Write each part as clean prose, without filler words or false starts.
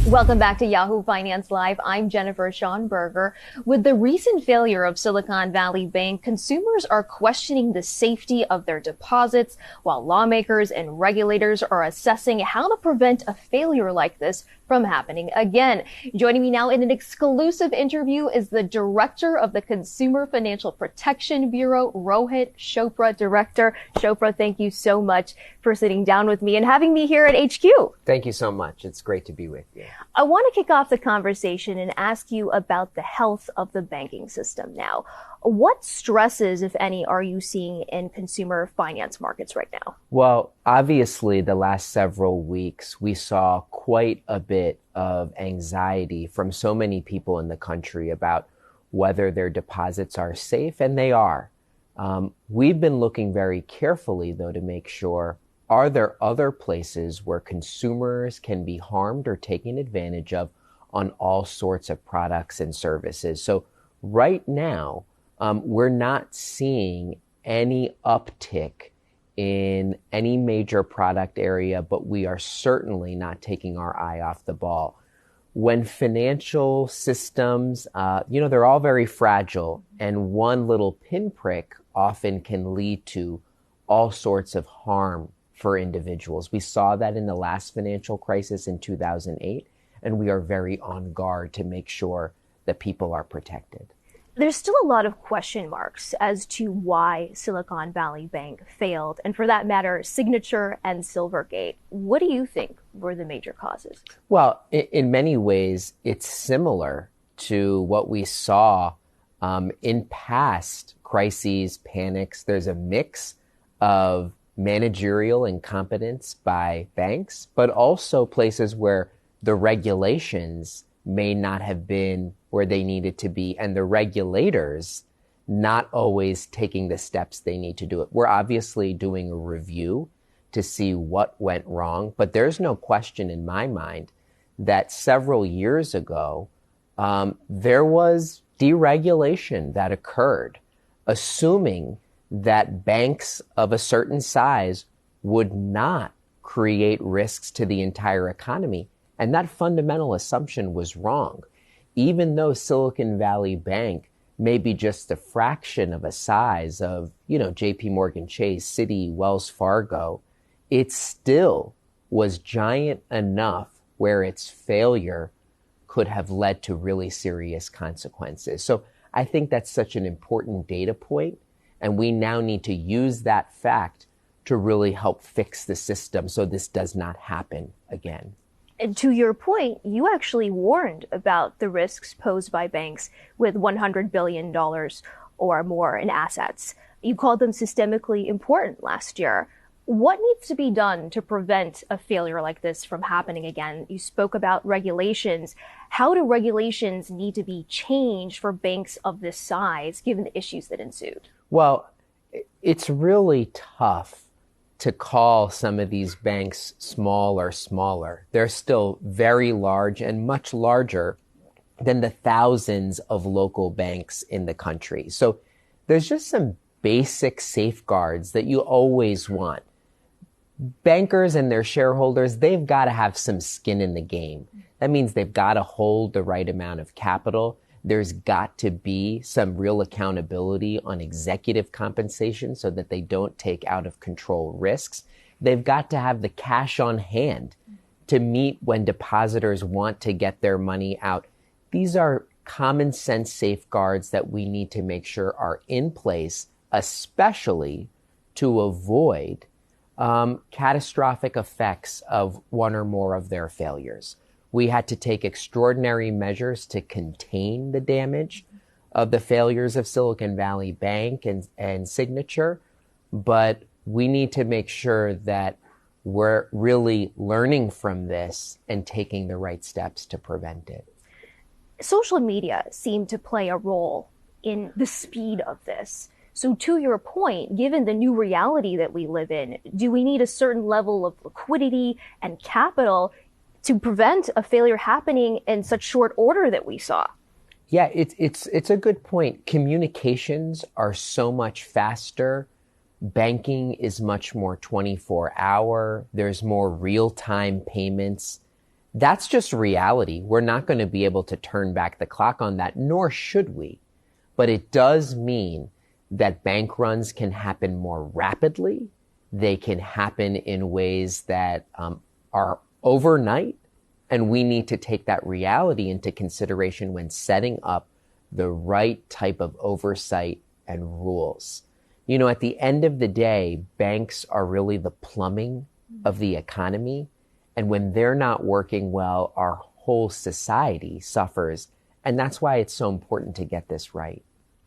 Welcome back to Yahoo Finance Live. I'm Jennifer Schonberger. With the recent failure of Silicon Valley Bank, consumers are questioning the safety of their deposits, while lawmakers and regulators are assessing how to prevent a failure like this from happening again. Joining me now in an exclusive interview is the director of the Consumer Financial Protection Bureau, Rohit Chopra. Director Chopra, thank you so much for sitting down with me and having me here at HQ. Thank you so much. It's great to be with you. I want to kick off the conversation and ask you about the health of the banking system now. What stresses, if any, are you seeing in consumer finance markets right now? Well, obviously, the last several weeks, we saw quite a bit of anxiety from so many people in the country about whether their deposits are safe, and they are. We've been looking very carefully, though, to make sure, are there other places where consumers can be harmed or taken advantage of on all sorts of products and services? So right now, we're not seeing any uptick in any major product area, but we are certainly not taking our eye off the ball. When financial systems, they're all very fragile, and one little pinprick often can lead to all sorts of harm for individuals. We saw that in the last financial crisis in 2008, and we are very on guard to make sure that people are protected. There's still a lot of question marks as to why Silicon Valley Bank failed, and for that matter, Signature and Silvergate. What do you think were the major causes? Well, in many ways, it's similar to what we saw in past crises, panics. There's a mix of managerial incompetence by banks, but also places where the regulations may not have been where they needed to be, and the regulators not always taking the steps they need to do it. We're obviously doing a review to see what went wrong, but there's no question in my mind that several years ago, there was deregulation that occurred, assuming that banks of a certain size would not create risks to the entire economy. And that fundamental assumption was wrong. Even though Silicon Valley Bank may be just a fraction of a size of, JP Morgan Chase, Citi, Wells Fargo, it still was giant enough where its failure could have led to really serious consequences. So I think that's such an important data point, and we now need to use that fact to really help fix the system so this does not happen again. And to your point, you actually warned about the risks posed by banks with $100 billion or more in assets. You called them systemically important last year. What needs to be done to prevent a failure like this from happening again? You spoke about regulations. How do regulations need to be changed for banks of this size, given the issues that ensued? Well, it's really tough to call some of these banks small or smaller. They're still very large and much larger than the thousands of local banks in the country. So there's just some basic safeguards that you always want. Bankers and their shareholders, they've got to have some skin in the game. That means they've got to hold the right amount of capital. There's got to be some real accountability on executive compensation so that they don't take out of control risks. They've got to have the cash on hand to meet when depositors want to get their money out. These are common sense safeguards that we need to make sure are in place, especially to avoid catastrophic effects of one or more of their failures. We had to take extraordinary measures to contain the damage of the failures of Silicon Valley Bank and Signature, but we need to make sure that we're really learning from this and taking the right steps to prevent it. Social media seemed to play a role in the speed of this. So to your point, given the new reality that we live in, do we need a certain level of liquidity and capital to prevent a failure happening in such short order that we saw? Yeah, it's a good point. Communications are so much faster. Banking is much more 24-hour. There's more real-time payments. That's just reality. We're not going to be able to turn back the clock on that, nor should we. But it does mean that bank runs can happen more rapidly. They can happen in ways that are overnight. And we need to take that reality into consideration when setting up the right type of oversight and rules. You know, at the end of the day, banks are really the plumbing of the economy. And when they're not working well, our whole society suffers. And that's why it's so important to get this right.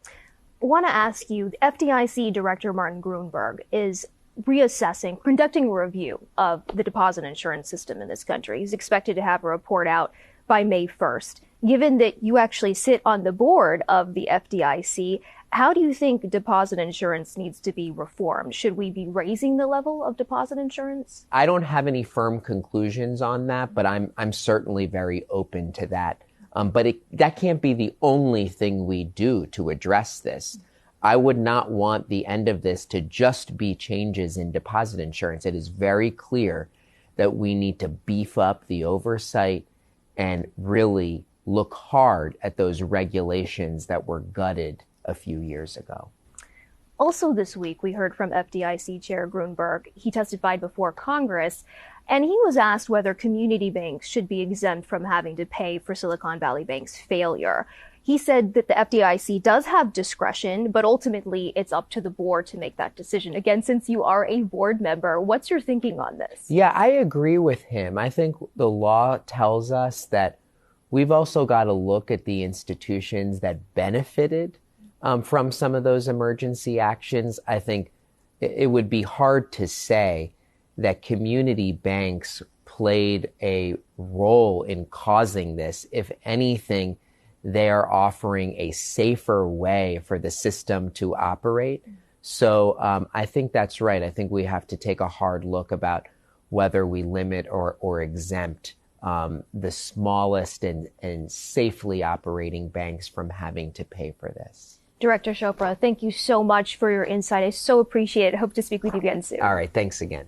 I want to ask you, FDIC Director Martin Gruenberg is reassessing, conducting a review of the deposit insurance system in this country. He's expected to have a report out by May 1st. Given that you actually sit on the board of the FDIC, how do you think deposit insurance needs to be reformed? Should we be raising the level of deposit insurance? I don't have any firm conclusions on that, but I'm certainly very open to that. But that can't be the only thing we do to address this. I would not want the end of this to just be changes in deposit insurance. It is very clear that we need to beef up the oversight and really look hard at those regulations that were gutted a few years ago. Also this week, we heard from FDIC Chair Gruenberg. He testified before Congress, and he was asked whether community banks should be exempt from having to pay for Silicon Valley Bank's failure. He said that the FDIC does have discretion, but ultimately it's up to the board to make that decision. Again, since you are a board member, what's your thinking on this? Yeah, I agree with him. I think the law tells us that we've also got to look at the institutions that benefited from some of those emergency actions. I think it would be hard to say that community banks played a role in causing this. If anything, they are offering a safer way for the system to operate. So I think that's right. I think we have to take a hard look about whether we limit or exempt the smallest and safely operating banks from having to pay for this. Director Chopra, thank you so much for your insight. I so appreciate it. Hope to speak with you again soon. All right. Thanks again.